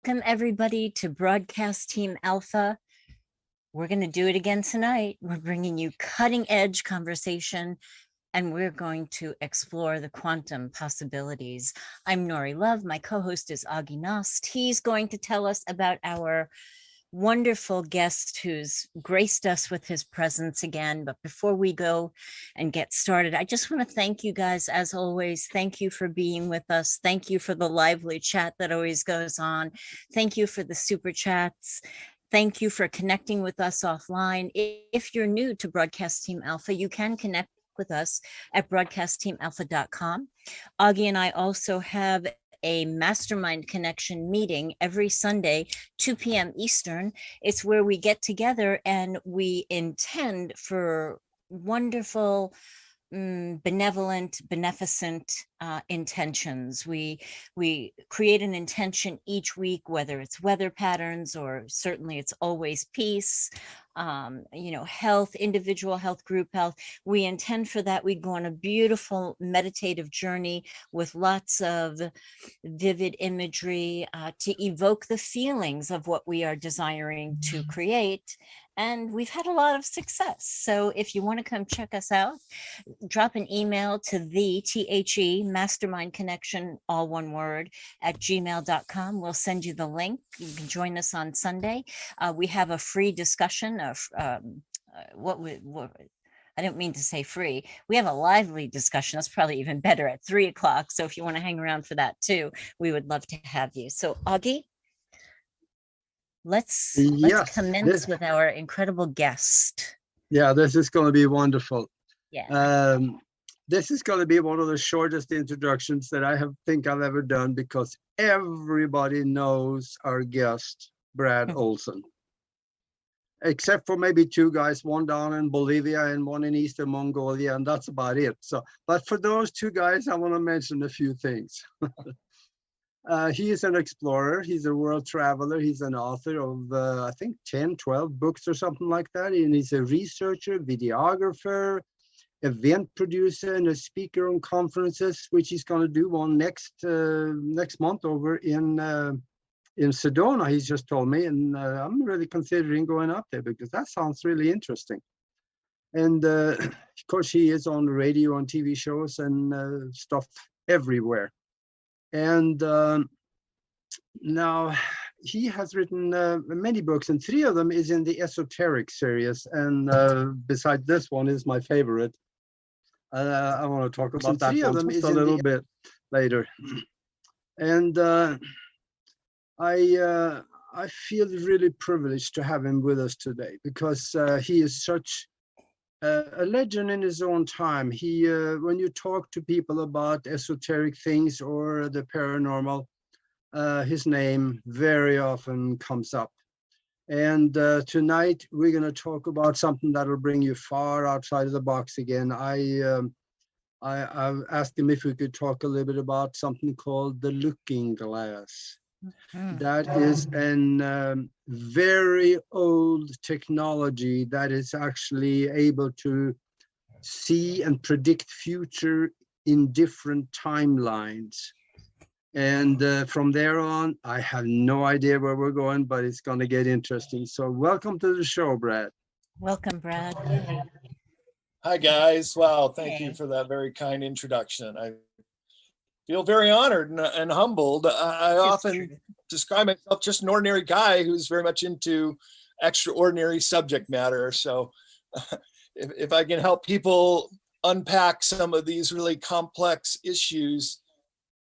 Welcome, everybody, to Broadcast Team Alpha. We're going to do it again tonight. We're bringing you cutting edge conversation, and we're going to explore the quantum possibilities. I'm Nori Love. My co-host is Aage Nost. He's going to tell us about our wonderful guest who's graced us with his presence again. But before we go and get started, I just want to thank you guys, as always. Thank you for being with us. Thank you for the lively chat that always goes on. Thank you for the super chats. Thank you for connecting with us offline. If you're new to Broadcast Team Alpha, you can connect with us at broadcastteamalpha.com. Aage and I also have a mastermind connection meeting every Sunday, 2 p.m. Eastern. It's where we get together and we intend for wonderful, benevolent, beneficent intentions. We create an intention each week, whether it's weather patterns or certainly it's always peace, health, individual health, group health. We intend for that. We go on a beautiful meditative journey with lots of vivid imagery to evoke the feelings of what we are desiring to create. And we've had a lot of success. So if you want to come check us out, drop an email to the mastermind connection, all one word, at gmail.com. We'll send you the link. You can join us on Sunday. We have a free discussion of I don't mean to say free. We have a lively discussion. That's probably even better at 3:00. So if you want to hang around for that too, we would love to have you. So Aage, let's commence with our incredible guest. Yeah, this is going to be wonderful. Yeah. This is going to be one of the shortest introductions that I think I've ever done, because everybody knows our guest, Brad Olsen. Except for maybe two guys, one down in Bolivia and one in Eastern Mongolia, and that's about it. So, but for those two guys, I want to mention a few things. He is an explorer. He's a world traveler. He's an author of, I think, 10, 12 books or something like that. And he's a researcher, videographer, event producer, and a speaker on conferences, which he's going to do one next month over in Sedona. He's just told me, and I'm really considering going up there because that sounds really interesting. And of course, he is on radio and TV shows and stuff everywhere. And now he has written many books, and 3 of them is in the Esoteric Series. And besides this one is my favorite. I want to talk about that 3 of them is a little bit later. And I feel really privileged to have him with us today, because he is such a legend in his own time. He, when you talk to people about esoteric things or the paranormal, his name very often comes up. And tonight we're going to talk about something that'll bring you far outside of the box again. I asked him if we could talk a little bit about something called the looking glass. That is an very old technology that is actually able to see and predict future in different timelines. And from there on, I have no idea where we're going, but it's going to get interesting. So welcome to the show, Brad. Welcome, Brad. Hi, guys. Wow, thank you for that very kind introduction. I feel very honored and humbled. I often describe myself just an ordinary guy who's very much into extraordinary subject matter. So if I can help people unpack some of these really complex issues,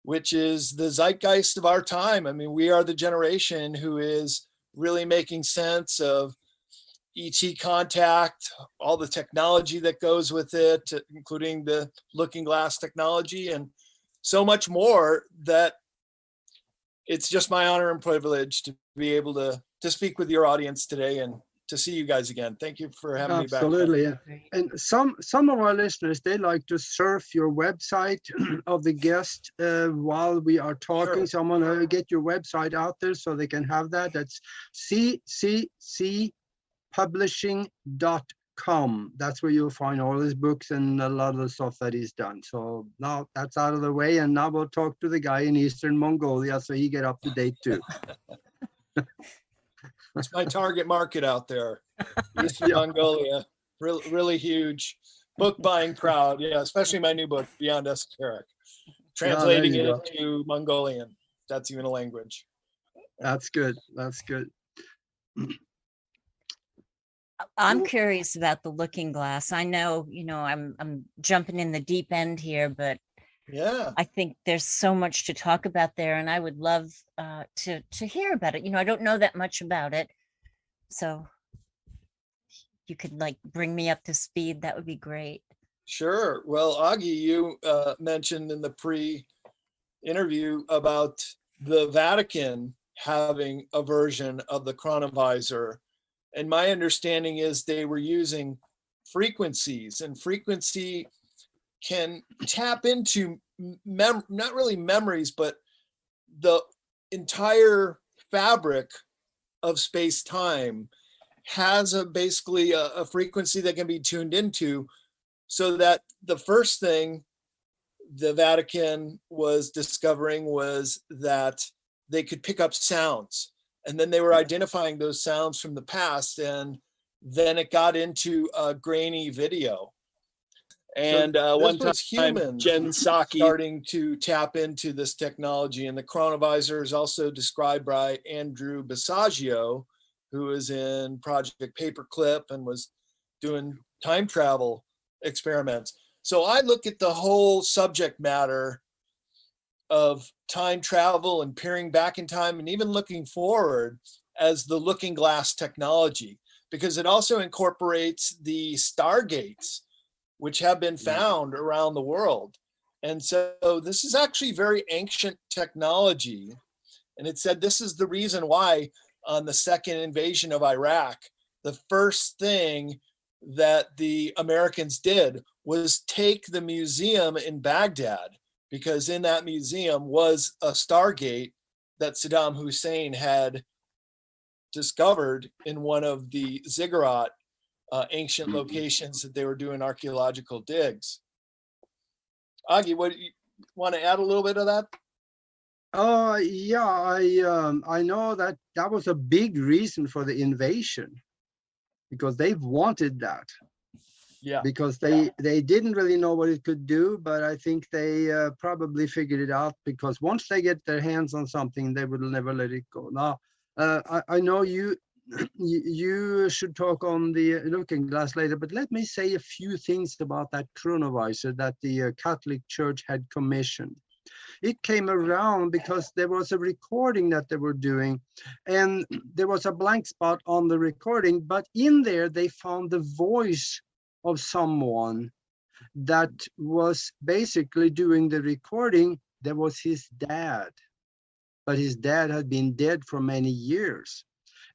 which is the zeitgeist of our time. I mean, we are the generation who is really making sense of ET contact, all the technology that goes with it, including the looking glass technology and so much more, that it's just my honor and privilege to be able to speak with your audience today and to see you guys again. Thank you for having me back. Absolutely. And some of our listeners, they like to surf your website of the guest while we are talking. Sure. So I'm going to get your website out there so they can have that. That's cccpublishing.com. That's where you'll find all his books and a lot of the stuff that he's done. So now that's out of the way, and now we'll talk to the guy in Eastern Mongolia so he get up to date too. It's my target market out there. Eastern Mongolia, really huge book buying crowd. Yeah, especially my new book, Beyond Esoteric, translating it into Mongolian. That's even a language. That's good. That's good. I'm curious about the looking glass. I know, I'm jumping in the deep end here, but yeah, I think there's so much to talk about there, and I would love to hear about it. I don't know that much about it, so you could bring me up to speed. That would be great. Sure. Well, Aage, you mentioned in the pre-interview about the Vatican having a version of the chronovisor. And my understanding is they were using frequencies, and frequency can tap into not really memories, but the entire fabric of space-time has basically a frequency that can be tuned into, so that the first thing the Vatican was discovering was that they could pick up sounds. And then they were identifying those sounds from the past, and then it got into a grainy video. And one time, Jen Psaki starting to tap into this technology, and the chronovisor is also described by Andrew Basiago, who is in Project Paperclip and was doing time travel experiments. So I look at the whole subject matter of time travel and peering back in time and even looking forward as the looking glass technology, because it also incorporates the stargates, which have been found around the world. And so this is actually very ancient technology. And it said this is the reason why on the second invasion of Iraq, the first thing that the Americans did was take the museum in Baghdad, because in that museum was a stargate that Saddam Hussein had discovered in one of the ziggurat ancient locations that they were doing archaeological digs. Aage, what you want to add a little bit of that? Yeah, I know that was a big reason for the invasion, because they've wanted that. Yeah. Because they didn't really know what it could do, but I think they probably figured it out, because once they get their hands on something, they will never let it go. Now, I know you should talk on the looking glass later, but let me say a few things about that chronovisor that the Catholic Church had commissioned. It came around because there was a recording that they were doing, and there was a blank spot on the recording, but in there they found the voice of someone that was basically doing the recording. That was his dad, but his dad had been dead for many years.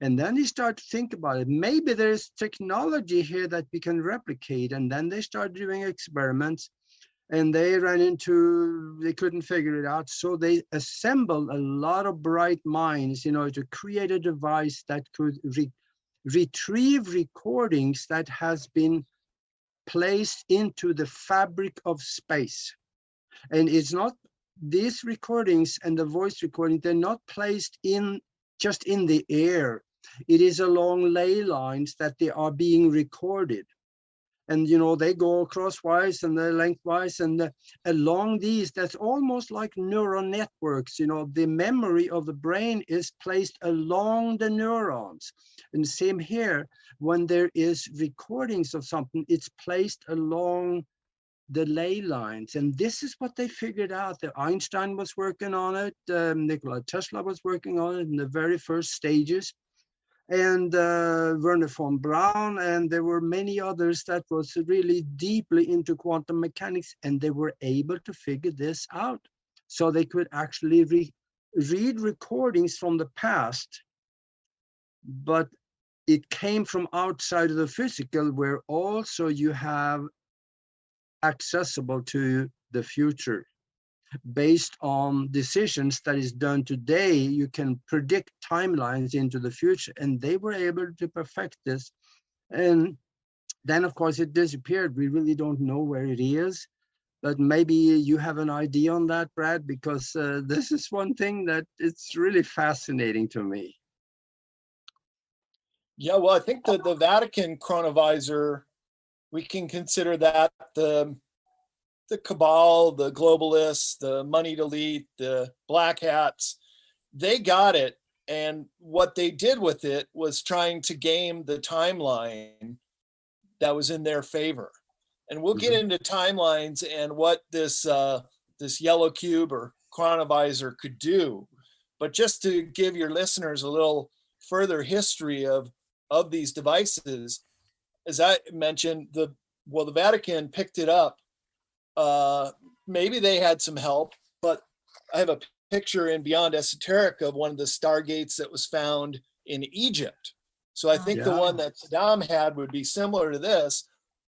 And then he started to think about it. Maybe there's technology here that we can replicate. And then they started doing experiments, and they they couldn't figure it out. So they assembled a lot of bright minds, to create a device that could retrieve recordings that has been placed into the fabric of space. And it's not these recordings and the voice recording, they're not placed just in the air. It is along ley lines that they are being recorded. And, they go crosswise and they're lengthwise, and along these, that's almost like neural networks. The memory of the brain is placed along the neurons. And same here, when there is recordings of something, it's placed along the ley lines. And this is what they figured out. That Einstein was working on it. Nikola Tesla was working on it in the very first stages. And Werner von Braun, and there were many others that was really deeply into quantum mechanics, and they were able to figure this out. So they could actually read recordings from the past, but it came from outside of the physical, where also you have accessible to the future. Based on decisions that is done today, you can predict timelines into the future, and they were able to perfect this. And then of course it disappeared. We really don't know where it is, but maybe you have an idea on that, Brad, because this is one thing that it's really fascinating to me. Yeah, well, I think the Vatican chronovisor, we can consider that the cabal, the globalists, the moneyed elite, the black hats, they got it. And what they did with it was trying to game the timeline that was in their favor. And we'll get into timelines and what this this yellow cube or chronovisor could do. But just to give your listeners a little further history of these devices, as I mentioned, the Vatican picked it up. Maybe they had some help, but I have a picture in Beyond Esoteric of one of the stargates that was found in Egypt. So I think the one that Saddam had would be similar to this,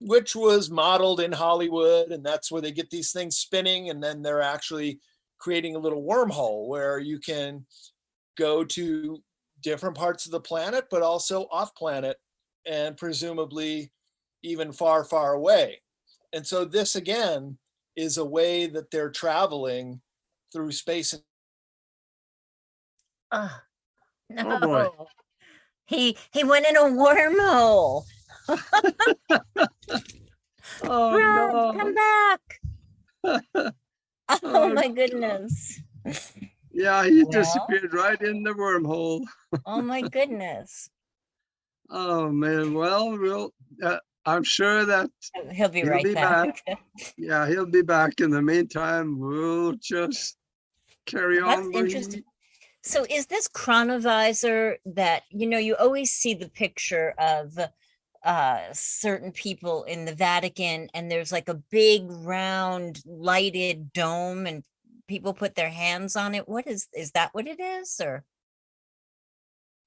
which was modeled in Hollywood, and that's where they get these things spinning, and then they're actually creating a little wormhole where you can go to different parts of the planet, but also off planet, and presumably even far, far away. And so this again is a way that they're traveling through space. Oh, no. Oh boy. He went in a wormhole. Oh Brad, no. come back. Oh my goodness. Yeah, he Well? disappeared right in the wormhole. Oh my goodness. Oh man. Well, I'm sure that He'll be right back. Yeah, he'll be back. In the meantime, we'll just carry on. That's interesting. So is this chronovisor that, you always see the picture of certain people in the Vatican, and there's like a big round lighted dome and people put their hands on it? What is that what it is, or?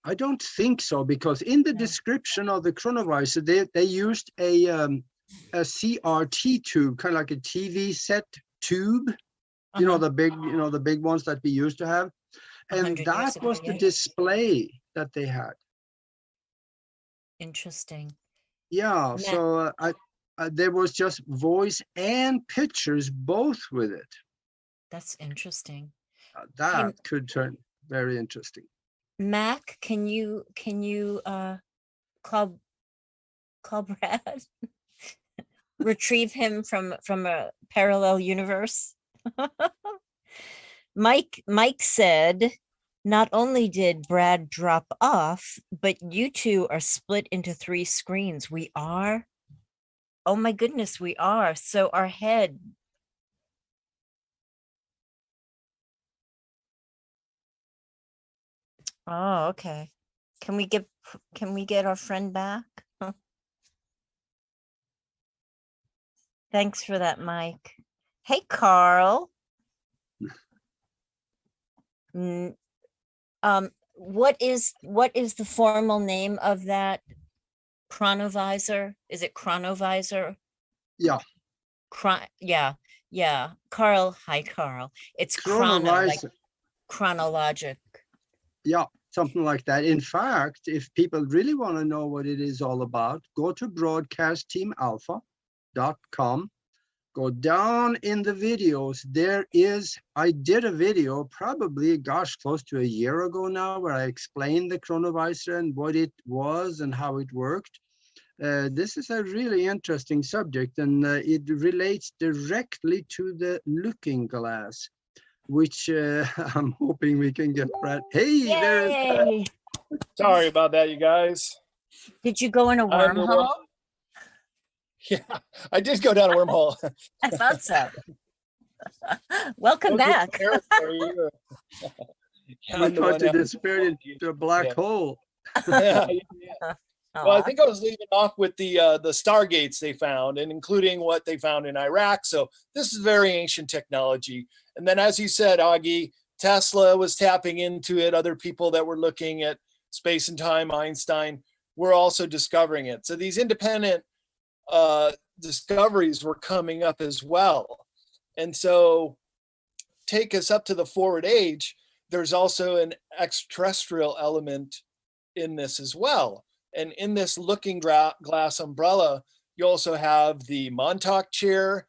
I don't think so, because in the description of the chronovisor, they used a CRT tube, kind of like a TV set tube, the big ones that we used to have. And that was the display that they had. Interesting. Yeah, so there was just voice and pictures both with it. That's interesting. That could turn very interesting. Mac, can you call Brad? Retrieve him from a parallel universe? Mike said, not only did Brad drop off, but you two are split into 3 screens. We are? Oh my goodness, we are. So our head. Oh, okay. Can we get our friend back? Huh. Thanks for that, Mike. Hey, Carl. What is the formal name of that chronovisor? Is it chronovisor? Yeah. Yeah. Carl, hi, Carl. It's like chronologic. Yeah, something like that. In fact, if people really want to know what it is all about, go to broadcastteamalpha.com. Go down in the videos. I did a video probably, close to a year ago now, where I explained the chronovisor and what it was and how it worked. This is a really interesting subject, and it relates directly to the looking glass, which I'm hoping we can get Brad. Hey, Yay! there is Brad. Sorry about that, you guys. Did you go in a wormhole? Yeah, I did go down a wormhole. I thought so. Welcome back. We thought you disappeared into a black hole. Yeah. Well, I think I was leaving off with the stargates they found, and including what they found in Iraq. So this is very ancient technology. And then, as you said, Aage, Tesla was tapping into it. Other people that were looking at space and time, Einstein, were also discovering it. So these independent discoveries were coming up as well. And so take us up to the forward age. There's also an extraterrestrial element in this as well. And in this looking glass umbrella, you also have the Montauk chair,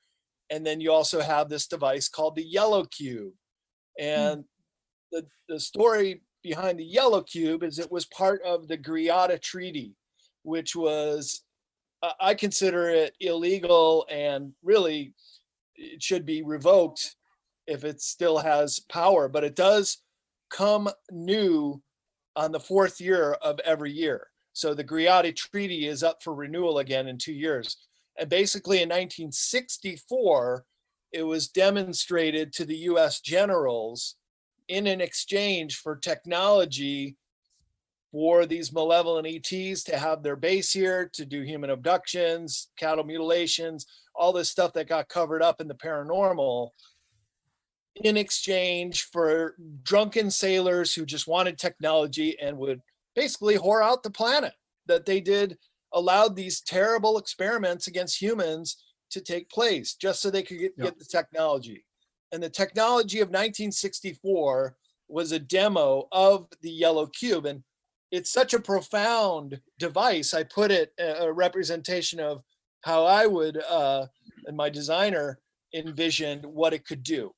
and then you also have this device called the yellow cube. And the story behind the yellow cube is it was part of the Greada Treaty, which was, I consider it illegal, and really it should be revoked if it still has power, but it does come new on the 4th year of every year. So the Greada Treaty is up for renewal again in 2 years. And basically in 1964, it was demonstrated to the US generals in an exchange for technology for these malevolent ETs to have their base here, to do human abductions, cattle mutilations, all this stuff that got covered up in the paranormal, in exchange for drunken sailors who just wanted technology and would basically whore out the planet. That they allowed these terrible experiments against humans to take place just so they could get the technology. And the technology of 1964 was a demo of the yellow cube. And it's such a profound device. I put it a representation of how I would, and my designer envisioned what it could do.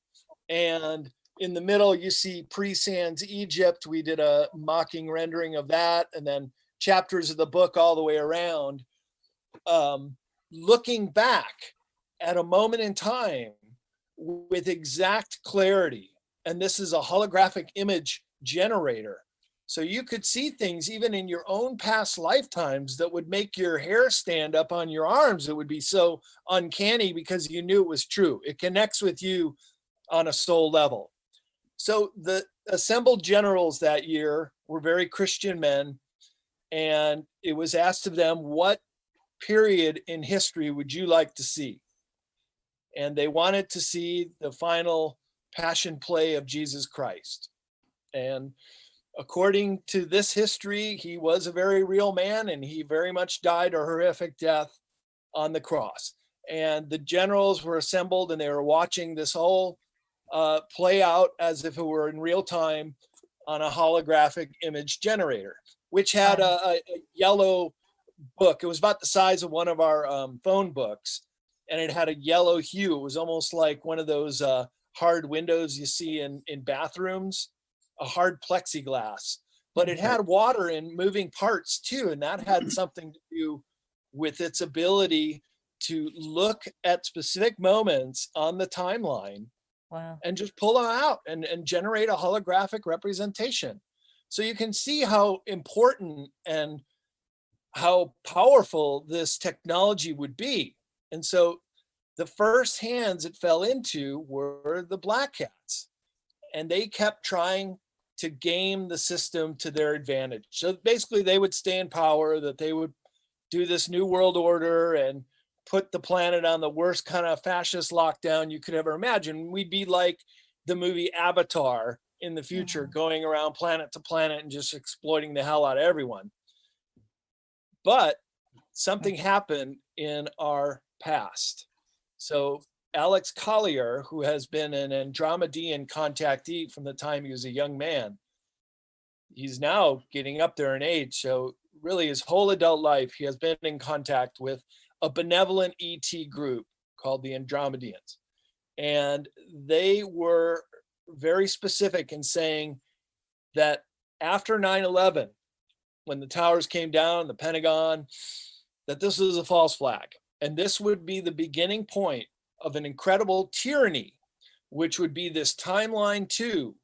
And in the middle, you see pre-Sans Egypt. We did a mocking rendering of that, and then chapters of the book all the way around, looking back at a moment in time with exact clarity. And this is a holographic image generator. So you could see things even in your own past lifetimes that would make your hair stand up on your arms. It would be so uncanny because you knew it was true. It connects with you on a soul level. So the assembled generals that year were very Christian men, and it was asked of them, what period in history would you like to see? And they wanted to see the final passion play of Jesus Christ. And according to this history, he was a very real man, and he very much died a horrific death on the cross. And the generals were assembled, and they were watching this whole play out as if it were in real time on a holographic image generator, which had a yellow book. It was about the size of one of our phone books, and it had a yellow hue. It was almost like one of those hard windows you see in bathrooms, a hard plexiglass, but it had water and moving parts too. And that had something to do with its ability to look at specific moments on the timeline. Wow. And just pull them out and generate a holographic representation. So you can see how important and how powerful this technology would be. And so the first hands it fell into were the Black Hats. And they kept trying to game the system to their advantage. So basically they would stay in power, that they would do this new world order and put the planet on the worst kind of fascist lockdown you could ever imagine. We'd be like the movie Avatar in the future, going around planet to planet and just exploiting the hell out of everyone. But something happened in our past. So Alex Collier, who has been an Andromedan contactee from the time he was a young man, he's now getting up there in age. So really his whole adult life, he has been in contact with a benevolent ET group called the Andromedans. And they were very specific in saying that after 9/11, when the towers came down, the Pentagon, that this was a false flag. And this would be the beginning point of an incredible tyranny, which would be this timeline too,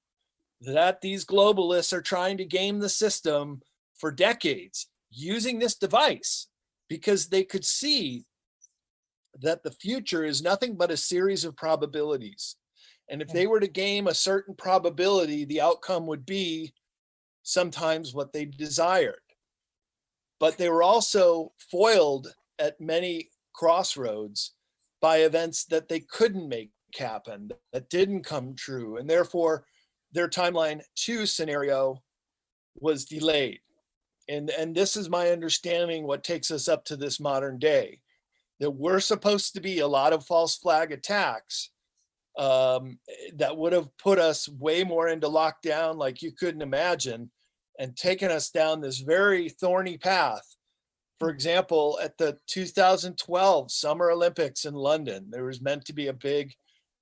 that these globalists are trying to game the system for decades using this device, because they could see that the future is nothing but a series of probabilities. And if they were to game a certain probability, the outcome would be sometimes what they desired. But they were also foiled at many crossroads by events that they couldn't make happen, that didn't come true. And therefore, their timeline 2 scenario was delayed. And this is my understanding what takes us up to this modern day. There were supposed to be a lot of false flag attacks that would have put us way more into lockdown like you couldn't imagine, and taken us down this very thorny path For example, at the 2012 Summer Olympics in London, there was meant to be a big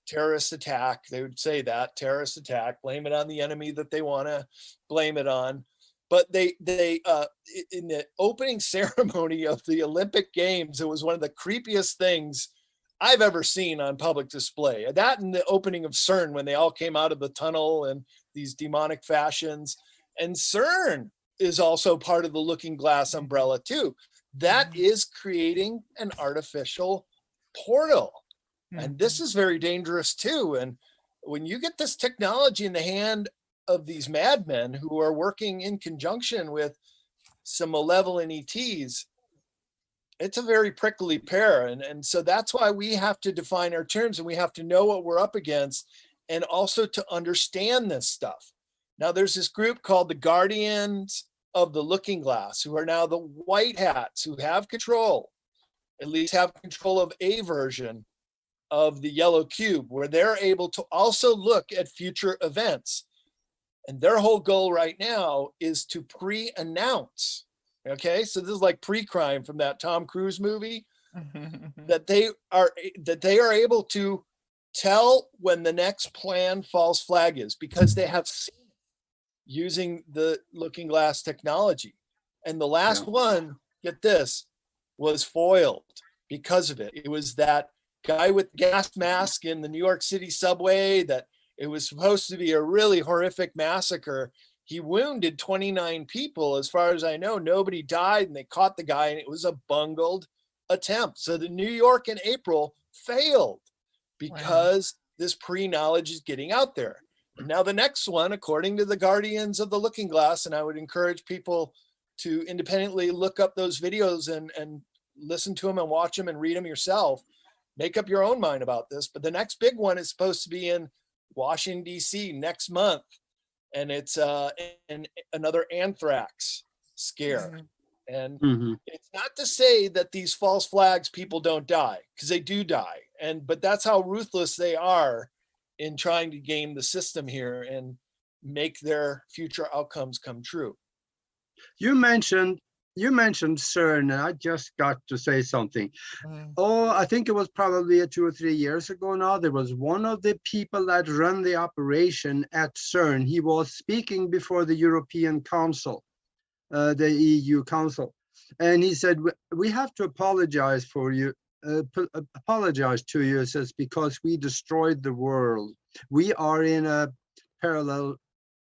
terrorist attack. They would say that terrorist attack, blame it on the enemy that they want to blame it on. But they in the opening ceremony of the Olympic Games, it was one of the creepiest things I've ever seen on public display. That and the opening of CERN, when they all came out of the tunnel in these demonic fashions. And CERN is also part of the looking glass umbrella too. That is creating an artificial portal. And this is very dangerous too. And when you get this technology in the hand of these madmen who are working in conjunction with some malevolent ETs, it's a very prickly pear. And so that's why we have to define our terms, and we have to know what we're up against, and also to understand this stuff. Now, there's this group called the Guardians of the Looking Glass, who are now the white hats who have control, at least have control of a version of the yellow cube, where they're able to also look at future events. And their whole goal right now is to pre-announce. Okay, so this is like pre-crime from that Tom Cruise movie, that they are able to tell when the next planned false flag is, because they have seen it using the looking glass technology. And the last one, get this, was foiled because of it. It was that guy with the gas mask in the New York City subway, that it was supposed to be a really horrific massacre. He wounded 29 people. As far as I know, nobody died, and they caught the guy, and it was a bungled attempt. So the New York in April failed because this pre-knowledge is getting out there. And now the next one, according to the Guardians of the Looking Glass, and I would encourage people to independently look up those videos and listen to them and watch them and read them yourself. Make up your own mind about this. But the next big one is supposed to be in Washington, D.C. next month. And it's another anthrax scare. And it's not to say that these false flags people don't die, because they do die. But that's how ruthless they are in trying to game the system here and make their future outcomes come true. You mentioned CERN, and I just got to say something. Oh, I think it was probably 2 or 3 years ago now. There was one of the people that run the operation at CERN. He was speaking before the European Council, the EU Council, and he said, "We have to apologize for you. Apologize to you," it says, "because we destroyed the world. We are in a parallel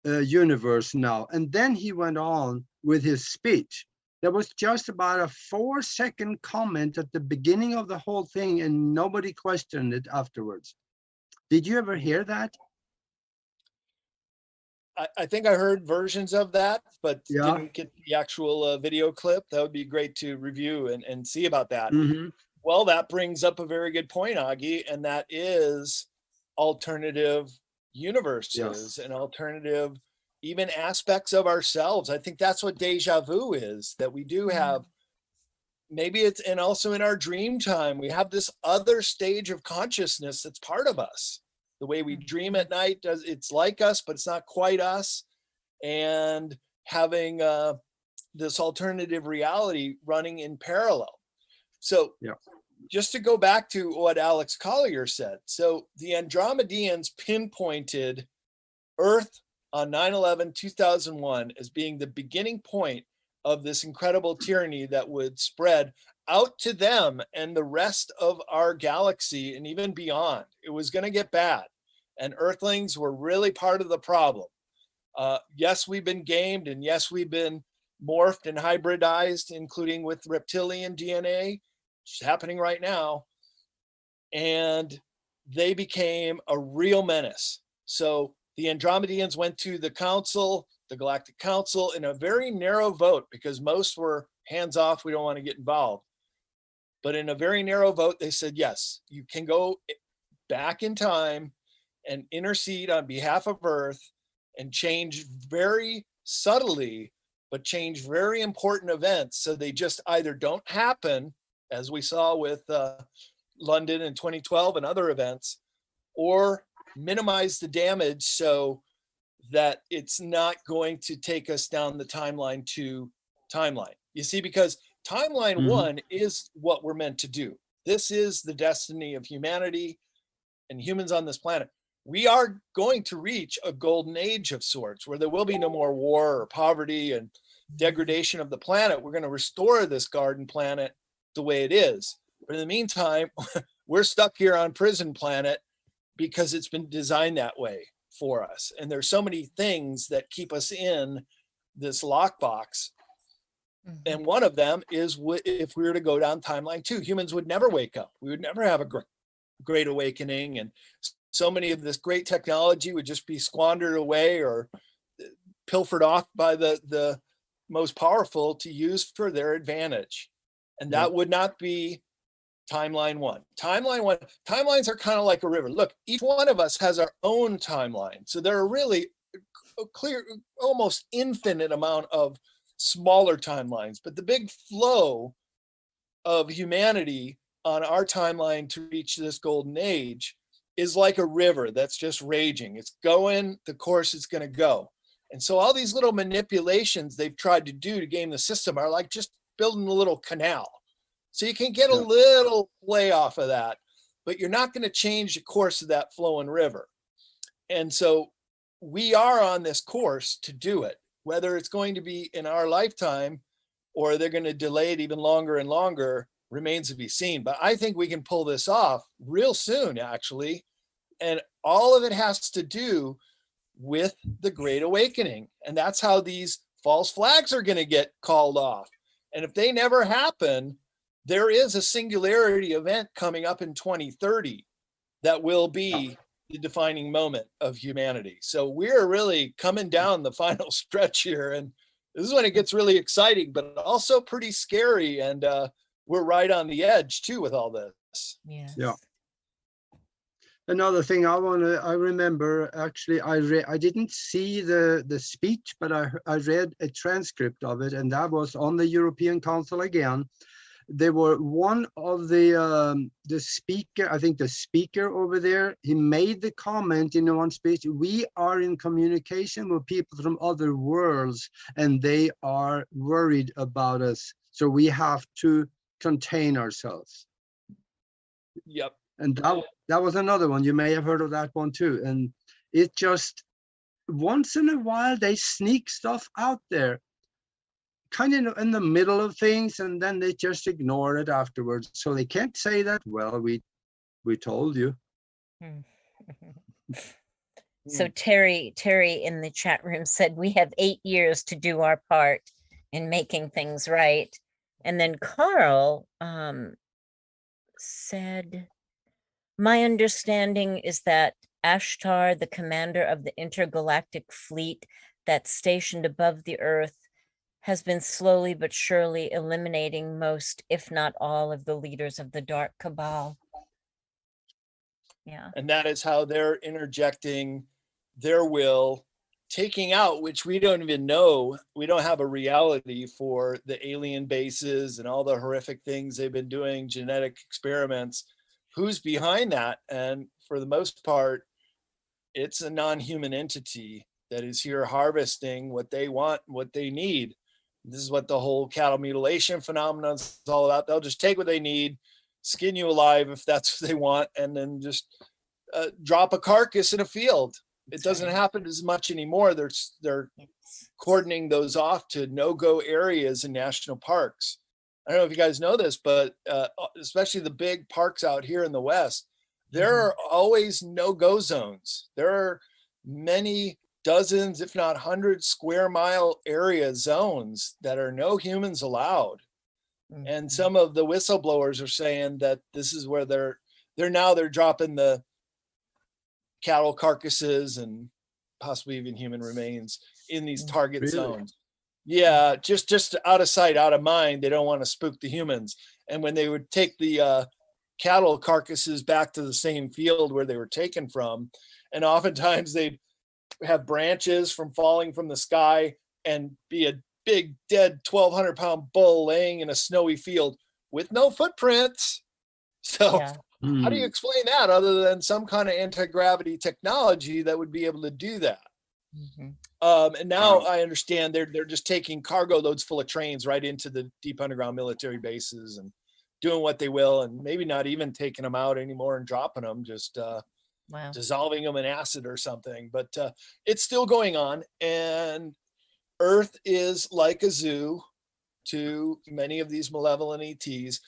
universe now." And then he went on with his speech. There was just about a 4-second comment at the beginning of the whole thing, and nobody questioned it afterwards. Did you ever hear that? I think I heard versions of that, but didn't get the actual video clip. That would be great to review and see about that. Well, that brings up a very good point, Aage, and that is alternative universes and alternative even aspects of ourselves. I think that's what deja vu is, that we do have, maybe it's, and also in our dream time, we have this other stage of consciousness that's part of us. The way we dream at night, it's like us, but it's not quite us. And having this alternative reality running in parallel. So just to go back to what Alex Collier said. So the Andromedians pinpointed Earth on 9/11/2001 as being the beginning point of this incredible tyranny that would spread out to them and the rest of our galaxy and even beyond. It was going to get bad, and Earthlings were really part of the problem. Yes, we've been gamed, and yes, we've been morphed and hybridized, including with reptilian DNA, which is happening right now. And they became a real menace. So the Andromedians went to the council, the Galactic Council, in a very narrow vote, because most were hands off, we don't want to get involved. But in a very narrow vote, they said, yes, you can go back in time and intercede on behalf of Earth and change very subtly, but change very important events so they just either don't happen, as we saw with London in 2012 and other events, or minimize the damage so that it's not going to take us down the timeline to timeline. You see, because Timeline Mhm. 1 is what we're meant to do. This is the destiny of humanity and humans on this planet. We are going to reach a golden age of sorts where there will be no more war or poverty and degradation of the planet. We're going to restore this garden planet the way it is. But in the meantime, we're stuck here on prison planet because it's been designed that way for us. And there's so many things that keep us in this lockbox. And one of them is if we were to go down timeline 2, humans would never wake up. We would never have a great awakening. And so many of this great technology would just be squandered away or pilfered off by the most powerful to use for their advantage. And that would not be timeline 1. Timelines are kind of like a river. Look, each one of us has our own timeline. So there are really a clear, almost infinite amount of smaller timelines, but the big flow of humanity on our timeline to reach this golden age is like a river that's just raging. It's going the course it's going to go. And so all these little manipulations they've tried to do to game the system are like just building a little canal. So you can get a little play off of that, but you're not going to change the course of that flowing river. And so we are on this course to do it, whether it's going to be in our lifetime or they're going to delay it even longer and longer remains to be seen. But I think we can pull this off real soon, actually. And all of it has to do with the Great Awakening. And that's how these false flags are going to get called off. And if they never happen, there is a singularity event coming up in 2030 that will be the defining moment of humanity. So we're really coming down the final stretch here. And this is when it gets really exciting, but also pretty scary. And we're right on the edge too with all this. Yeah. Another thing I remember, actually, I didn't see the speech, but I read a transcript of it, and that was on the European Council again. There were one of the speaker, I think the speaker over there, he made the comment in one speech, we are in communication with people from other worlds and they are worried about us. So we have to contain ourselves. Yep. And that was another one. You may have heard of that one too. And it just, once in a while, they sneak stuff out there, kind of in the middle of things, and then they just ignore it afterwards. So they can't say that, well, we told you. So Terry in the chat room said, we have 8 years to do our part in making things right. And then Carl said, my understanding is that Ashtar, the commander of the intergalactic fleet that's stationed above the Earth, has been slowly but surely eliminating most, if not all, of the leaders of the Dark Cabal. Yeah. And that is how they're interjecting their will, taking out, which we don't even know. We don't have a reality for the alien bases and all the horrific things they've been doing, genetic experiments. Who's behind that? And for the most part, it's a non-human entity that is here harvesting what they want, what they need. This is what the whole cattle mutilation phenomenon is all about. They'll just take what they need, skin you alive if that's what they want, and then just drop a carcass in a field. It doesn't happen as much anymore. They're cordoning those off to no-go areas in national parks. I don't know if you guys know this, but especially the big parks out here in the West, there are always no-go zones. There are many dozens, if not 100 square mile area zones that are no humans allowed. And some of the whistleblowers are saying that this is where they're dropping the cattle carcasses and possibly even human remains in these target zones. Yeah, just out of sight, out of mind. They don't want to spook the humans. And when they would take the cattle carcasses back to the same field where they were taken from, and oftentimes they'd have branches from falling from the sky and be a big dead 1,200-pound bull laying in a snowy field with no footprints. So how do you explain that other than some kind of anti-gravity technology that would be able to do that? Mhm. And now I understand they're just taking cargo loads full of trains right into the deep underground military bases and doing what they will, and maybe not even taking them out anymore and dropping them, just Wow. dissolving them in acid or something. But it's still going on, and Earth is like a zoo to many of these malevolent ETs.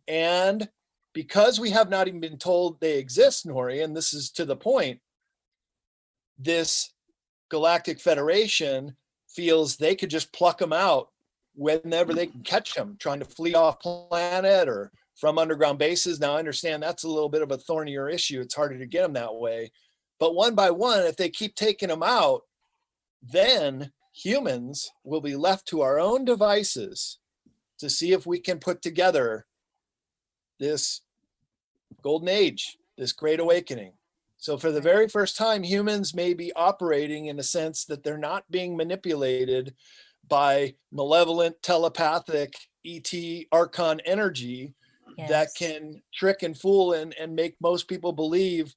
And because we have not even been told they exist, Nori, and this is to the point, this Galactic Federation feels they could just pluck them out whenever they can catch them, trying to flee off planet or from underground bases. Now, I understand that's a little bit of a thornier issue. It's harder to get them that way. But one by one, if they keep taking them out, then humans will be left to our own devices to see if we can put together this golden age, this great awakening. So for the very first time, humans may be operating in a sense that they're not being manipulated by malevolent telepathic ET archon energy that can trick and fool and make most people believe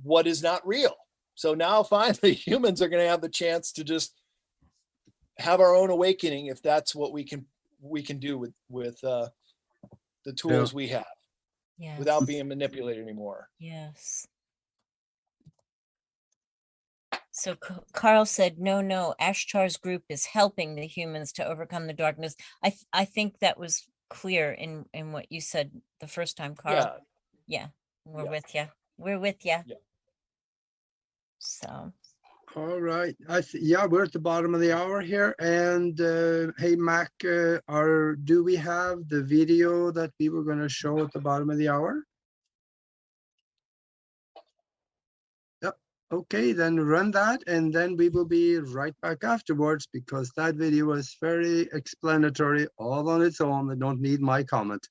what is not real. So now finally humans are going to have the chance to just have our own awakening, if that's what we can do with the tools we have, without being manipulated anymore. Yes. So Carl said, no, Ashtar's group is helping the humans to overcome the darkness. I think that was clear in what you said the first time, Carl. Yeah, we're with you. We're with you. Yeah. So. All right. Yeah, we're at the bottom of the hour here. And hey, Mac, do we have the video that we were going to show at the bottom of the hour? Yep. Okay, then run that, and then we will be right back afterwards, because that video was very explanatory all on its own. They don't need my comment.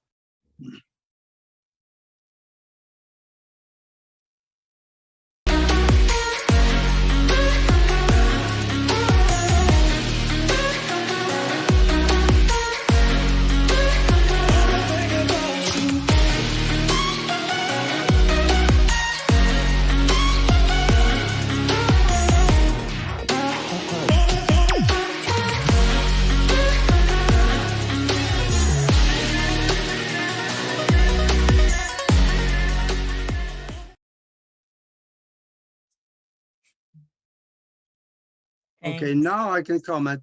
Okay, now I can comment.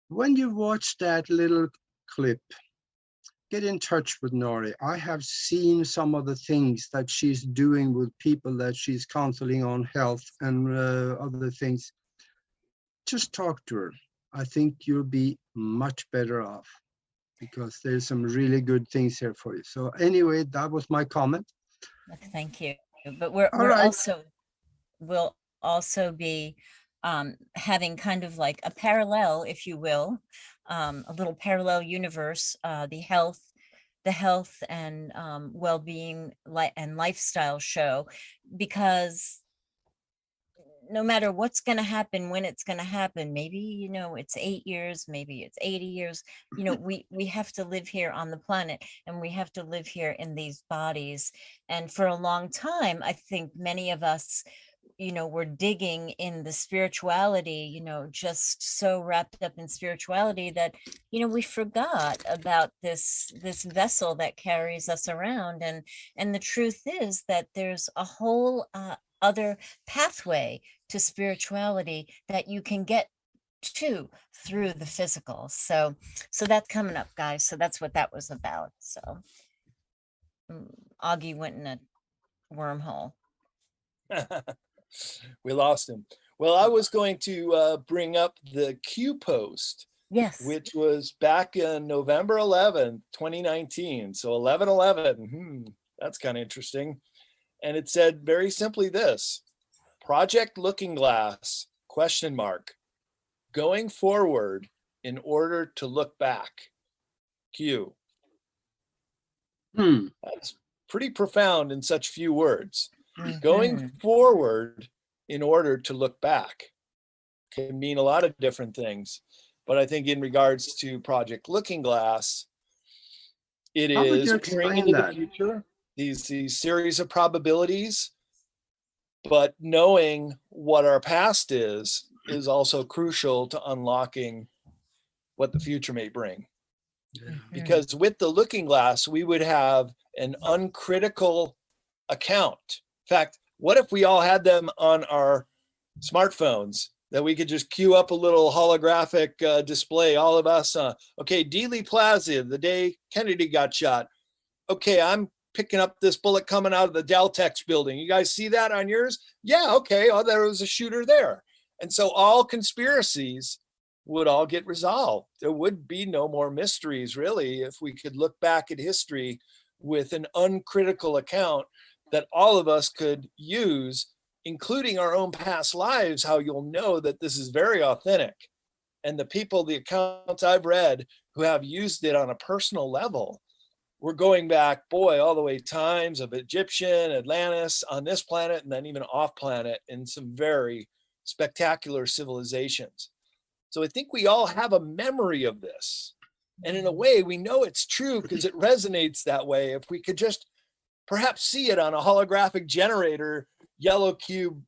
When you watch that little clip, get in touch with Nori. I have seen some of the things that she's doing with people that she's counseling on health and other things. Just talk to her. I think you'll be much better off, because there's some really good things here for you. So anyway, that was my comment. Thank you. But we'll also be having kind of like a parallel, if you will, a little parallel universe, the health and well-being and lifestyle show, because no matter what's going to happen, when it's going to happen, maybe, it's 8 years, maybe it's 80 years, we have to live here on the planet, and we have to live here in these bodies. And for a long time, I think many of us, we're digging in the spirituality, just so wrapped up in spirituality that, we forgot about this vessel that carries us around. And the truth is that there's a whole other pathway to spirituality that you can get to through the physical. So that's coming up, guys. So that's what that was about. So Aage went in a wormhole. We lost him. Well, I was going to bring up the Q post, which was back in November 11th, 2019. So 11/11. That's kind of interesting. And it said very simply this: Project Looking Glass, ? Going forward in order to look back. Q. That's pretty profound in such few words. Going forward in order to look back can mean a lot of different things. But I think in regards to Project Looking Glass, it is peering into the future, these series of probabilities But knowing what our past is also crucial to unlocking what the future may bring. Yeah. Because with the looking glass, we would have an uncritical account. In fact, what if we all had them on our smartphones, that we could just queue up a little holographic display, all of us, okay, Dealey Plaza, the day Kennedy got shot. Okay, I'm picking up this bullet coming out of the Deltex building. You guys see that on yours? Yeah, okay, oh, there was a shooter there. And so all conspiracies would all get resolved. There would be no more mysteries, really, if we could look back at history with an uncritical account that all of us could use, including our own past lives, how you'll know that this is very authentic. And the people, the accounts I've read who have used it on a personal level, we're going back, boy, all the way times of Egyptian, Atlantis, on this planet, and then even off planet in some very spectacular civilizations. So I think we all have a memory of this. And in a way, we know it's true because it resonates that way. If we could just perhaps see it on a holographic generator, yellow cube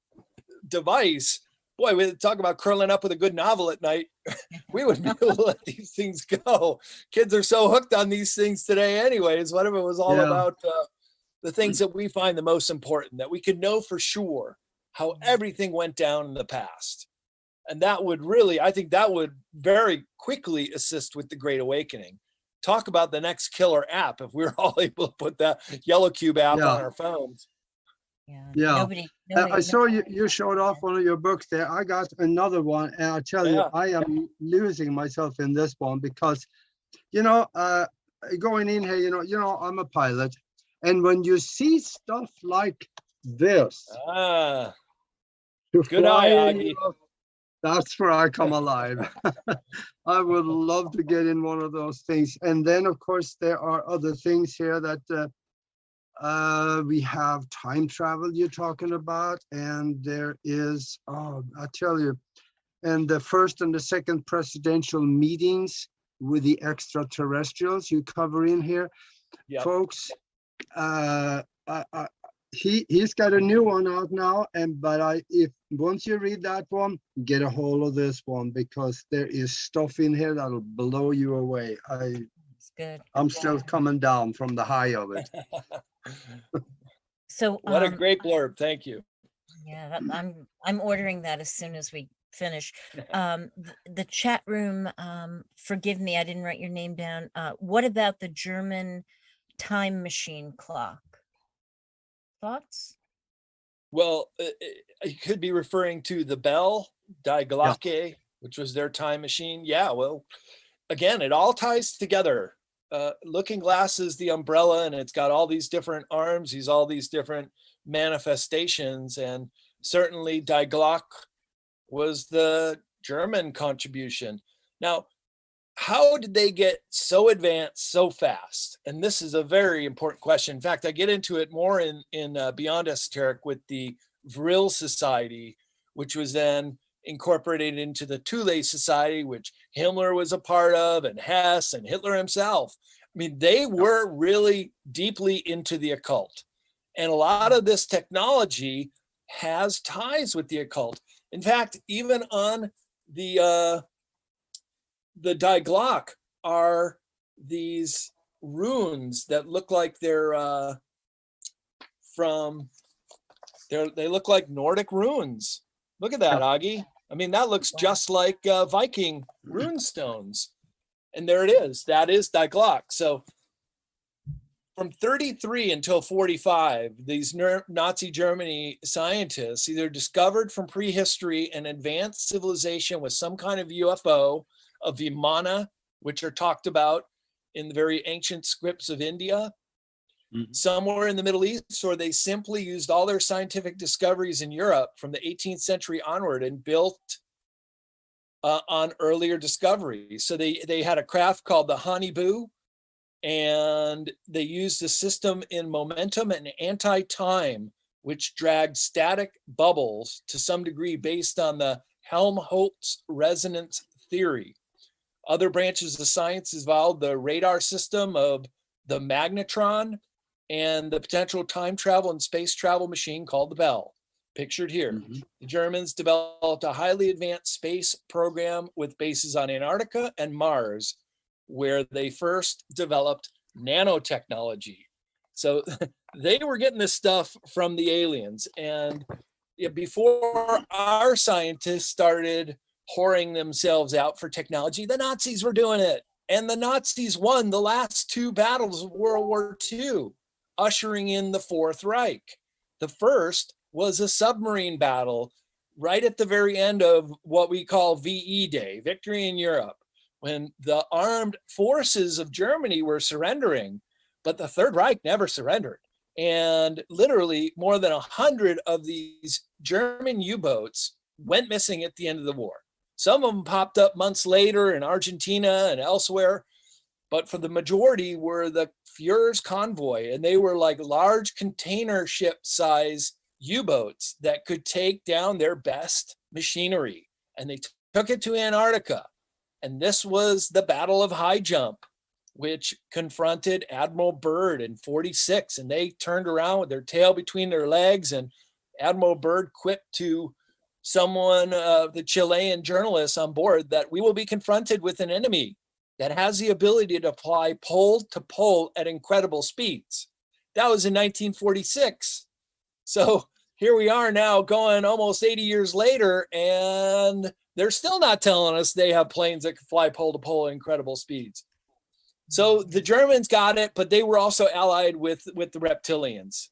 device, boy, we talk about curling up with a good novel at night. We would be able to let these things go. Kids are so hooked on these things today anyways. What if it was all about the things that we find the most important, that we could know for sure how everything went down in the past? And that would really, I think that would very quickly assist with the Great Awakening. Talk about the next killer app if we were all able to put that Yellow Cube app on our phones. Yeah. Nobody, I saw you showed off one of your books there. I got another one, and I tell you, I am losing myself in this one because, going in here, I'm a pilot, and when you see stuff like this, good eye, Aage. That's where I come alive. I would love to get in one of those things. And then, of course, there are other things here that we have time travel you're talking about. And there is, I tell you, and the first and the second presidential meetings with the extraterrestrials you cover in here. Folks, he's got a new one out now, but if once you read that one, get a hold of this one, because there is stuff in here that'll blow you away. I'm still coming down from the high of it. So what a great blurb. Thank you. Yeah, I'm ordering that as soon as we finish. The chat room, forgive me, I didn't write your name down. What about the German time machine clock? Thoughts? Well, you could be referring to the Bell, Die Glocke, which was their time machine. Yeah, well, again, it all ties together. Looking Glass is the umbrella, and it's got all these different arms, all these different manifestations, and certainly Die Glocke was the German contribution. Now, how did they get so advanced so fast? And this is a very important question. In fact, I get into it more in Beyond Esoteric with the Vril Society, which was then incorporated into the Thule Society, which Himmler was a part of, and Hess and Hitler himself. I mean, they were really deeply into the occult. And a lot of this technology has ties with the occult. In fact, even on the Die Glocke are these runes that look like they're they look like Nordic runes. Look at that, Aage. I mean, that looks just like Viking rune stones. And there it is. That is Die Glocke. So from 33 until 45, these Nazi Germany scientists either discovered from prehistory an advanced civilization with some kind of UFO, of Vimana, which are talked about in the very ancient scripts of India, somewhere in the Middle East, or they simply used all their scientific discoveries in Europe from the 18th century onward and built on earlier discoveries. So they had a craft called the Hanibu, and they used a system in momentum and anti-time, which dragged static bubbles to some degree based on the Helmholtz resonance theory. Other branches of science involved the radar system of the magnetron and the potential time travel and space travel machine called the Bell. pictured here. Mhm. The Germans developed a highly advanced space program with bases on Antarctica and Mars, where they first developed nanotechnology. So they were getting this stuff from the aliens. And before our scientists started whoring themselves out for technology, the Nazis were doing it. And the Nazis won the last two battles of World War II, ushering in the Fourth Reich. The first was a submarine battle right at the very end of what we call VE Day, Victory in Europe, when the armed forces of Germany were surrendering, but the Third Reich never surrendered. And literally more than 100 of these German U-boats went missing at the end of the war. Some of them popped up months later in Argentina and elsewhere, but for the majority were the Fuhrer's convoy, and they were like large container ship size U-boats that could take down their best machinery. And they took it to Antarctica. And this was the Battle of High Jump, which confronted Admiral Byrd in 46. And they turned around with their tail between their legs, and Admiral Byrd quipped to someone, the Chilean journalist on board, that we will be confronted with an enemy that has the ability to fly pole to pole at incredible speeds. That was in 1946. So here we are now going almost 80 years later, and they're still not telling us they have planes that can fly pole to pole at incredible speeds. So the Germans got it, but they were also allied with the reptilians.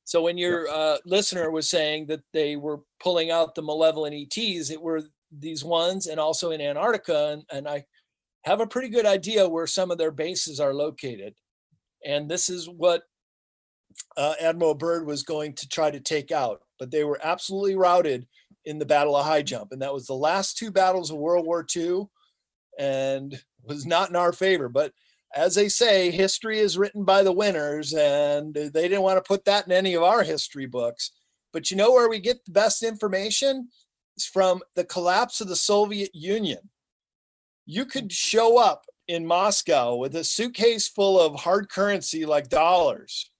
So when your listener was saying that they were pulling out the malevolent ETs, it were these ones, and also in Antarctica. And I have a pretty good idea where some of their bases are located. And this is what Admiral Byrd was going to try to take out, but they were absolutely routed in the Battle of High Jump. And that was the last two battles of World War II, and was not in our favor. But as they say, history is written by the winners, and they didn't want to put that in any of our history books. But you know where we get the best information? It's from the collapse of the Soviet Union. You could show up in Moscow with a suitcase full of hard currency like dollars,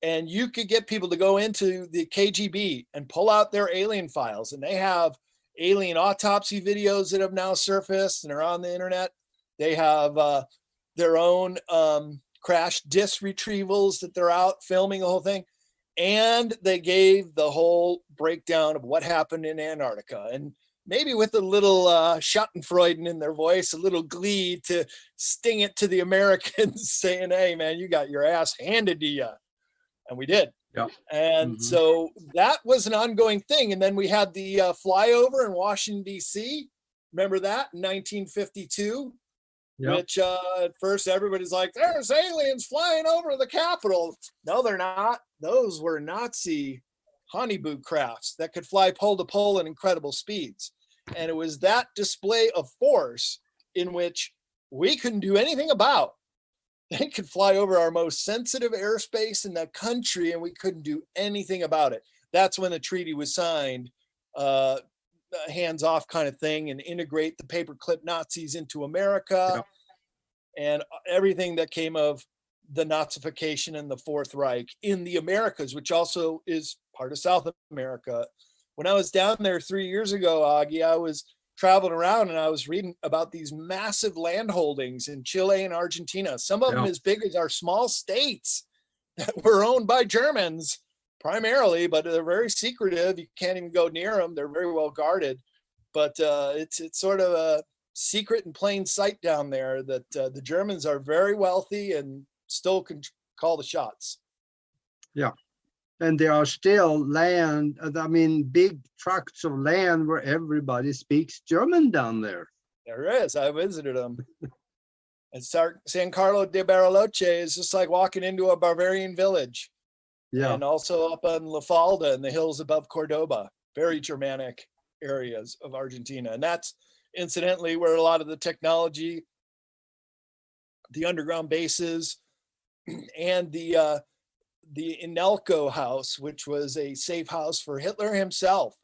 and you could get people to go into the KGB and pull out their alien files. And they have alien autopsy videos that have now surfaced and are on the internet. They have their own crash disk retrievals that they're out filming the whole thing. And they gave the whole breakdown of what happened in Antarctica. And maybe with a little Schadenfreude in their voice, a little glee to sting it to the Americans, saying, hey, man, you got your ass handed to you. And we did. Yeah. And so that was an ongoing thing. And then we had the flyover in Washington, D.C. Remember that in 1952? Yeah. Which at first everybody's like, there's aliens flying over the Capitol. No, they're not. Those were Nazi honeyboo crafts that could fly pole to pole at incredible speeds. And it was that display of force in which we couldn't do anything about. They could fly over our most sensitive airspace in the country, and we couldn't do anything about it. That's when the treaty was signed, hands-off kind of thing, and integrate the paperclip Nazis into America, and everything that came of the Nazification and the Fourth Reich in the Americas, which also is part of South America. When I was down there 3 years ago, Aage, I was traveling around and I was reading about these massive land holdings in Chile and Argentina, some of them as big as our small states that were owned by Germans primarily, but they're very secretive. You can't even go near them. They're very well guarded, but it's sort of a secret in plain sight down there that the Germans are very wealthy and still can call the shots. Yeah. And there are still land, I mean, big tracts of land where everybody speaks German down there. There is. I visited them. And San Carlos de Bariloche is just like walking into a Bavarian village. Yeah. And also up on La Falda in the hills above Cordoba, very Germanic areas of Argentina. And that's incidentally where a lot of the technology, the underground bases, and the Inelco house, which was a safe house for Hitler himself.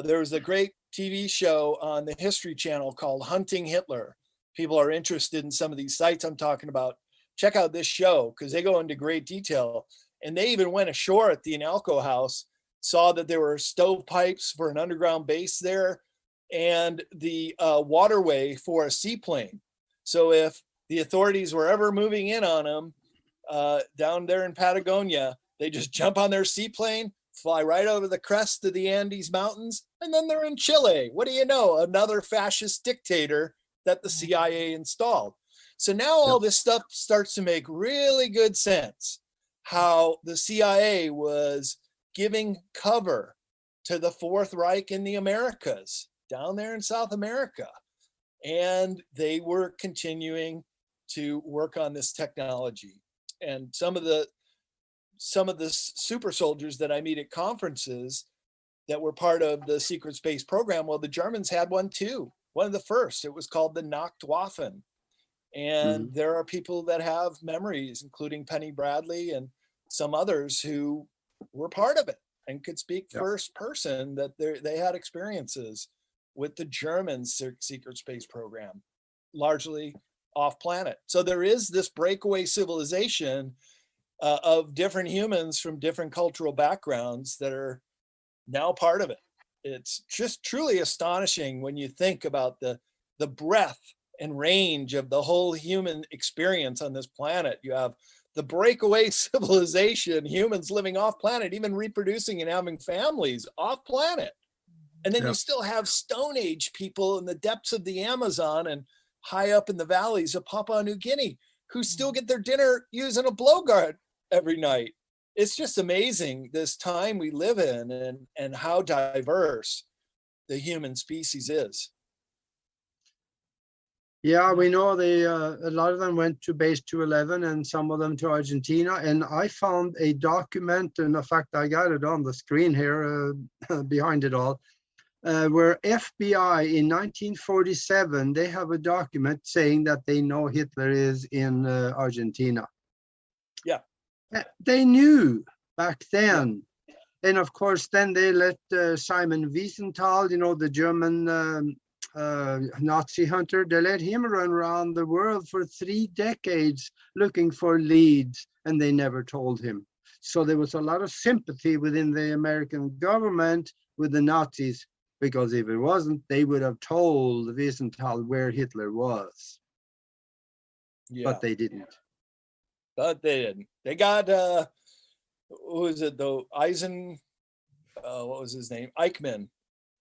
There was a great TV show on the History Channel called Hunting Hitler. People are interested in some of these sites I'm talking about. Check out this show because they go into great detail. And they even went ashore at the Inelco house saw that there were stovepipes for an underground base there and the waterway for a seaplane. So if the authorities were ever moving in on them down there in Patagonia, they just jump on their seaplane, fly right over the crest of the Andes Mountains, and then they're in Chile. What do you know? Another fascist dictator that the CIA installed. So now all this stuff starts to make really good sense. How the CIA was giving cover to the Fourth Reich in the Americas, down there in South America. And they were continuing to work on this technology. And some of the super soldiers that I meet at conferences that were part of the secret space program, well, the Germans had one too, one of the first. It was called the Nachtwaffen. And there are people that have memories, including Penny Bradley and some others who were part of it and could speak first person that they had experiences with the German secret space program, largely off planet. So there is this breakaway civilization of different humans from different cultural backgrounds that are now part of it. It's just truly astonishing when you think about the breadth and range of the whole human experience on this planet. You have the breakaway civilization, humans living off planet, even reproducing and having families off planet. And then you still have Stone Age people in the depths of the Amazon and high up in the valleys of Papua New Guinea who still get their dinner using a blowguard every night. It's just amazing this time we live in and how diverse the human species is. Yeah, we know a lot of them went to base 211 and some of them to Argentina. And I found a document, and in fact, I got it on the screen here behind it all, where FBI in 1947, they have a document saying that they know Hitler is in Argentina. Yeah. They knew back then. Yeah. And of course, then they let Simon Wiesenthal, you know, the German Nazi hunter, they let him run around the world for 3 decades looking for leads, and they never told him. So there was a lot of sympathy within the American government with the Nazis, because if it wasn't, they would have told Wiesenthal where Hitler was. Yeah. But they didn't. They got, who was it though? What was his name? Eichmann.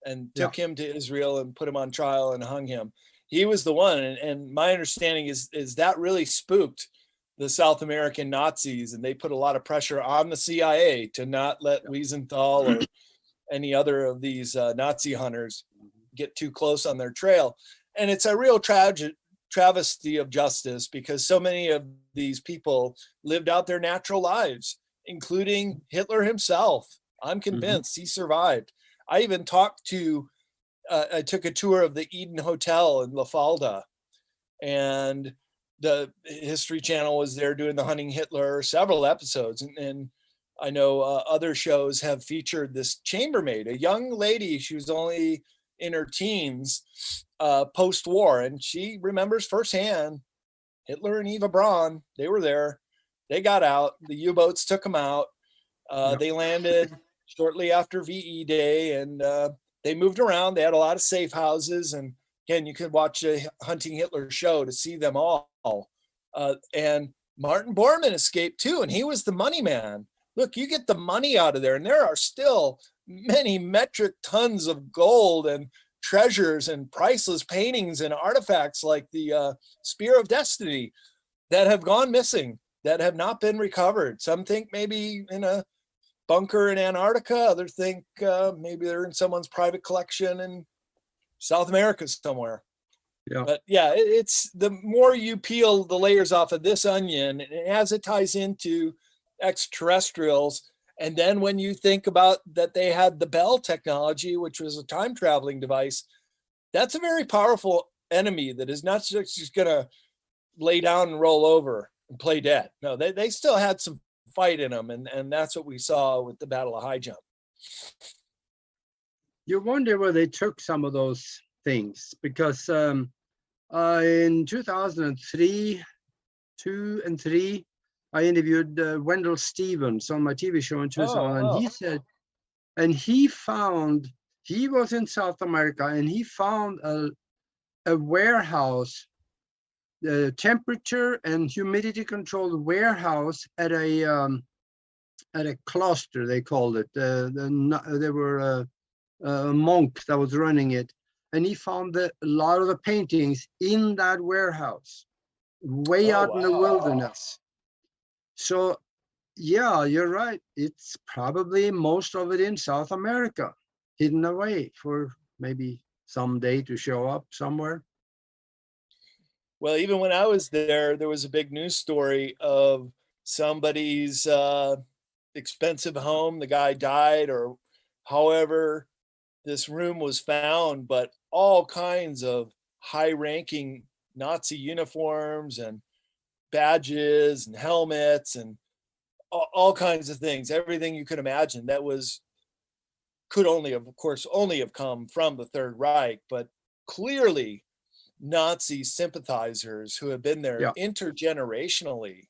And took him to Israel and put him on trial and hung him. He was the one. And my understanding is that really spooked the South American Nazis, and they put a lot of pressure on the CIA to not let Wiesenthal or any other of these Nazi hunters get too close on their trail. And it's a real travesty of justice, because so many of these people lived out their natural lives, including Hitler himself. I'm convinced he survived. I even talked to, I took a tour of the Eden Hotel in La Falda, and the History Channel was there doing the Hunting Hitler, several episodes. And I know other shows have featured this chambermaid, a young lady. She was only in her teens post-war, and she remembers firsthand Hitler and Eva Braun. They were there. They got out. The U-boats took them out. They landed shortly after VE Day, and they moved around. They had a lot of safe houses, and again, you could watch a Hunting Hitler show to see them all. And Martin Bormann escaped too, and he was the money man. Look, you get the money out of there, and there are still many metric tons of gold and treasures and priceless paintings and artifacts like the Spear of Destiny that have gone missing, that have not been recovered. Some think maybe in a bunker in Antarctica. Others think maybe they're in someone's private collection in South America somewhere. Yeah. But yeah, it's the more you peel the layers off of this onion, and as it ties into extraterrestrials, and then when you think about that they had the Bell technology, which was a time traveling device, that's a very powerful enemy that is not just going to lay down and roll over and play dead. No, they still had some fight in them, and that's what we saw with the Battle of High Jump. You wonder where they took some of those things, because in 2003, 2 and 3, I interviewed Wendell Stevens on my TV show in Tucson, and he said, And he was in South America, and he found a warehouse, the temperature and humidity controlled warehouse at a cluster, they called it. There were a monk that was running it, and he found a lot of the paintings in that warehouse, way out in the wilderness. So yeah, you're right. It's probably most of it in South America, hidden away for maybe someday to show up somewhere. Well, even when I was there, there was a big news story of somebody's expensive home. The guy died, or however this room was found, but all kinds of high-ranking Nazi uniforms and badges and helmets and all kinds of things, everything you could imagine that could only have, of course, only have come from the Third Reich, but clearly Nazi sympathizers who have been there intergenerationally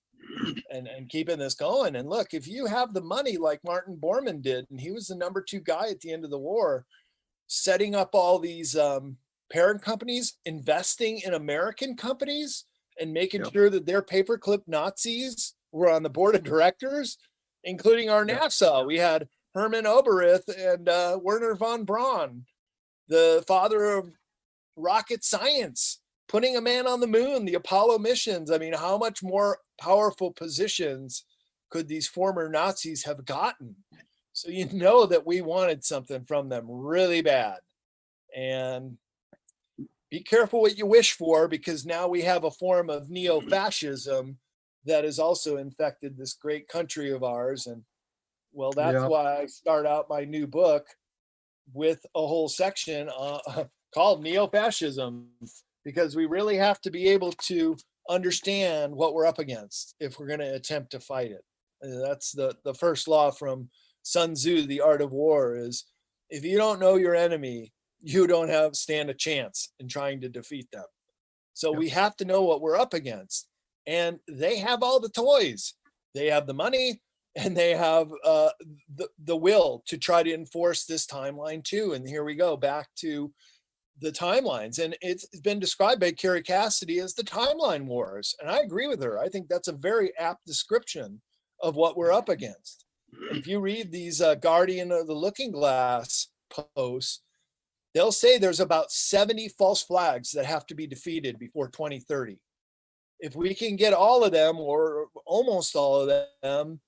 and keeping this going. And look, if you have the money like Martin Bormann did, and he was the number 2 guy at the end of the war, setting up all these parent companies, investing in American companies, and making sure that their paperclip Nazis were on the board of directors, including our NASA. We had Hermann Oberith and Werner von Braun, the father of rocket science, putting a man on the moon, the Apollo missions. I mean, how much more powerful positions could these former Nazis have gotten? So you know that we wanted something from them really bad. And be careful what you wish for, because now we have a form of neo-fascism that has also infected this great country of ours. And well, that's why I start out my new book with a whole section called Neo-Fascism, because we really have to be able to understand what we're up against if we're going to attempt to fight it. That's the first law from Sun Tzu, The Art of War, is if you don't know your enemy, you don't stand a chance in trying to defeat them. So we have to know what we're up against. And they have all the toys. They have the money, and they have the will to try to enforce this timeline too. And here we go back to the timelines. And it's been described by Carrie Cassidy as the timeline wars. And I agree with her. I think that's a very apt description of what we're up against. And if you read these Guardian of the Looking Glass posts, they'll say there's about 70 false flags that have to be defeated before 2030. If we can get all of them, or almost all of them,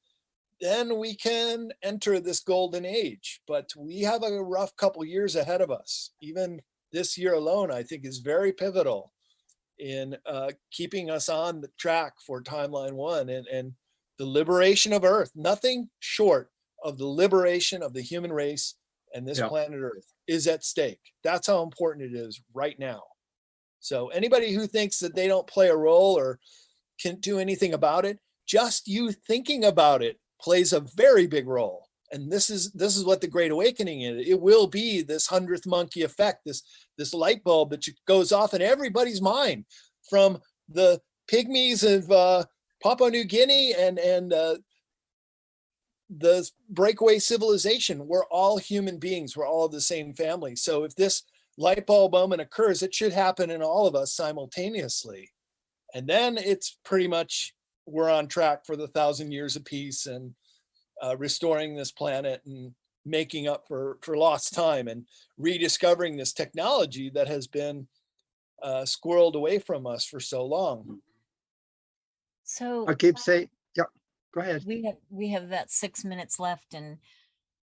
then we can enter this golden age. But we have a rough couple years ahead of us. Even this year alone, I think, is very pivotal in keeping us on the track for timeline 1 and the liberation of Earth. Nothing short of the liberation of the human race and this planet Earth is at stake. That's how important it is right now. So anybody who thinks that they don't play a role or can do anything about it, just you thinking about it plays a very big role. And this is what the Great Awakening is. It will be this 100th monkey effect, this light bulb that goes off in everybody's mind, from the pygmies of Papua New Guinea and the breakaway civilization. We're all human beings. We're all the same family. So if this light bulb moment occurs, it should happen in all of us simultaneously. And then it's pretty much, we're on track for the 1,000 years of peace and restoring this planet and making up for lost time and rediscovering this technology that has been squirreled away from us for so long. So I keep saying, go ahead. We have about 6 minutes left, and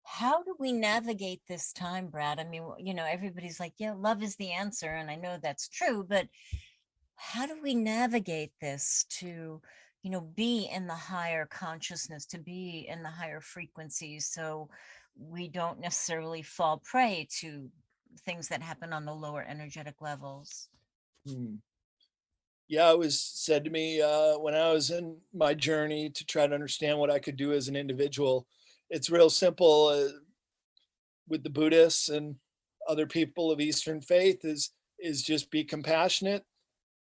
how do we navigate this time, Brad? I mean, everybody's like, yeah, love is the answer, and I know that's true, but how do we navigate this to be in the higher consciousness, to be in the higher frequencies, so we don't necessarily fall prey to things that happen on the lower energetic levels? Yeah, it was said to me when I was in my journey to try to understand what I could do as an individual. It's real simple with the Buddhists and other people of Eastern faith is just be compassionate,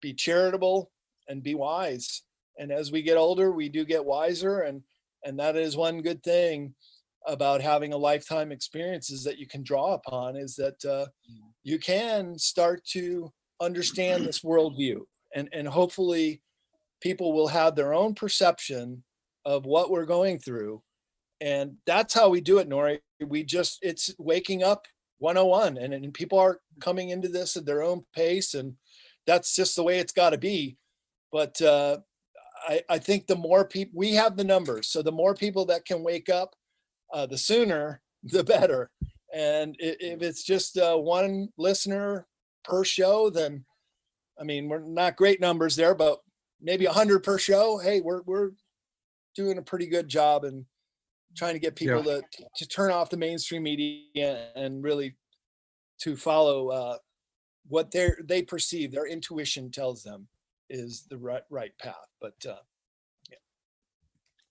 be charitable, and be wise. And as we get older, we do get wiser, and that is one good thing about having a lifetime experiences that you can draw upon is that you can start to understand this worldview, and hopefully people will have their own perception of what we're going through. And that's how we do it, Nori. It's waking up 101, and people are coming into this at their own pace, and that's just the way it's got to be. But I think the more people, we have the numbers, so the more people that can wake up, the sooner, the better. And if it's just one listener per show, then, I mean, we're not great numbers there, but maybe 100 per show. Hey, we're doing a pretty good job and trying to get people to turn off the mainstream media and really to follow what they perceive, their intuition tells them is the right path. But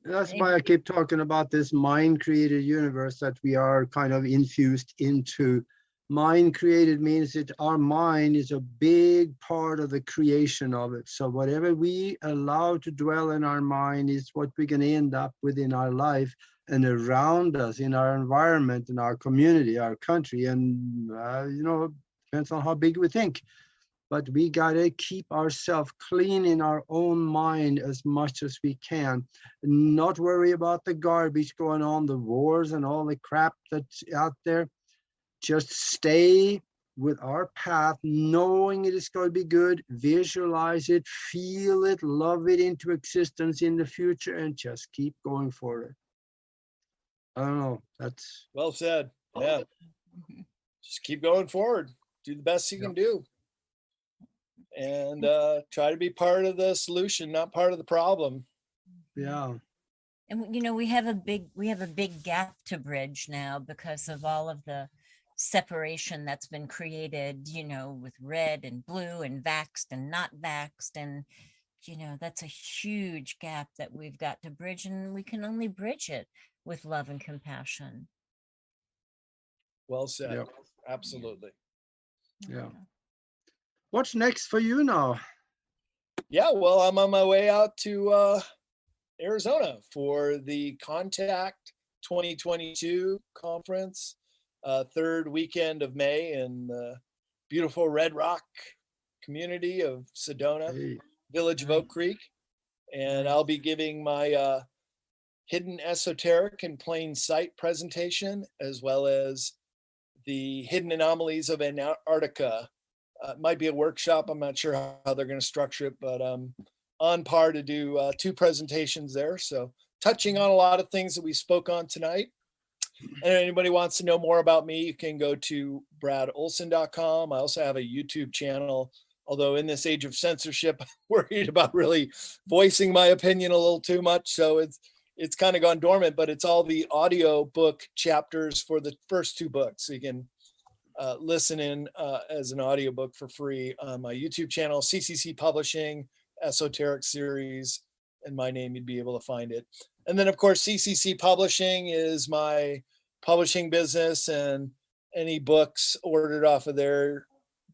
that's why I keep talking about this mind-created universe that we are kind of infused into. Mind-created means that our mind is a big part of the creation of it. So whatever we allow to dwell in our mind is what we're going to end up with in our life and around us, in our environment, in our community, our country, and depends on how big we think. But we got to keep ourselves clean in our own mind as much as we can. Not worry about the garbage going on, the wars and all the crap that's out there. Just stay with our path, knowing it is going to be good, visualize it, feel it, love it into existence in the future, and just keep going for it. I don't know. That's well said. Yeah. Just keep going forward. Do the best you can do. And try to be part of the solution, not part of the problem. Yeah. And we have a big gap to bridge now because of all of the separation that's been created, with red and blue and vaxxed and not vaxxed. And, that's a huge gap that we've got to bridge, and we can only bridge it with love and compassion. Well said. Yep. Absolutely. Yeah. What's next for you now? Yeah, well, I'm on my way out to Arizona for the Contact 2022 conference, third weekend of May in the beautiful Red Rock community of Sedona, village of Oak Creek. And I'll be giving my hidden esoteric and plain sight presentation, as well as the hidden anomalies of Antarctica. It might be a workshop. I'm not sure how they're going to structure it, but I'm on par to do 2 presentations there. So touching on a lot of things that we spoke on tonight. And if anybody wants to know more about me, you can go to bradolsen.com. I also have a YouTube channel, although in this age of censorship, I'm worried about really voicing my opinion a little too much. So it's kind of gone dormant, but it's all the audio book chapters for the first 2 books. So you can listen in as an audiobook for free on my YouTube channel, CCC Publishing, Esoteric Series, and my name, you'd be able to find it. And then, of course, CCC Publishing is my publishing business, and any books ordered off of there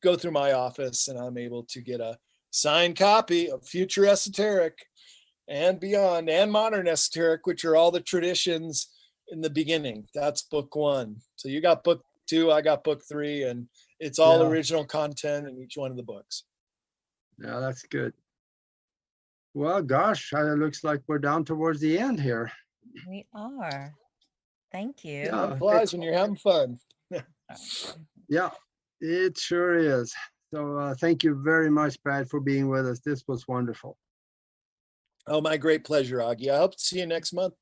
go through my office, and I'm able to get a signed copy of Future Esoteric and Beyond and Modern Esoteric, which are all the traditions in the beginning. That's book 1. So you got book 2, I got book 3, and it's all original content in each one of the books. Yeah, that's good. Well, gosh, it looks like we're down towards the end here. We are. Thank you. Yeah, it flies when you're having fun. Yeah, it sure is. So thank you very much, Brad, for being with us. This was wonderful. Oh, my great pleasure, Aage. I hope to see you next month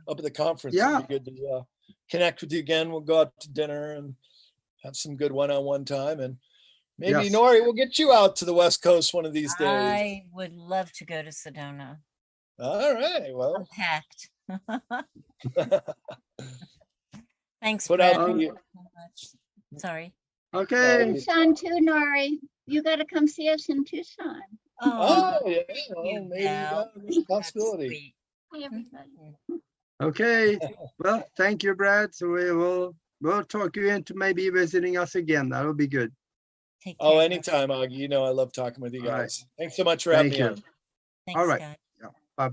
up at the conference. Yeah. It'd be good to connect with you again. We'll go out to dinner and have some good one-on-one time. And maybe, Nori, we'll get you out to the West Coast one of these days. I would love to go to Sedona. All right. Well, I'm packed. Thanks, Put Brad. out Thank you so much. Sorry. Okay. Tucson too, Nori. You got to come see us in Tucson. Oh, yeah. Well, you maybe Val. there's a possibility. Hi, everybody. Okay. Well, thank you, Brad. So we'll talk you into maybe visiting us again. That'll be good. Take care. Oh, anytime, Aage. I love talking with you All right. guys. Thanks so much for having me on. Thanks, All right. guys. Yeah. Bye-bye.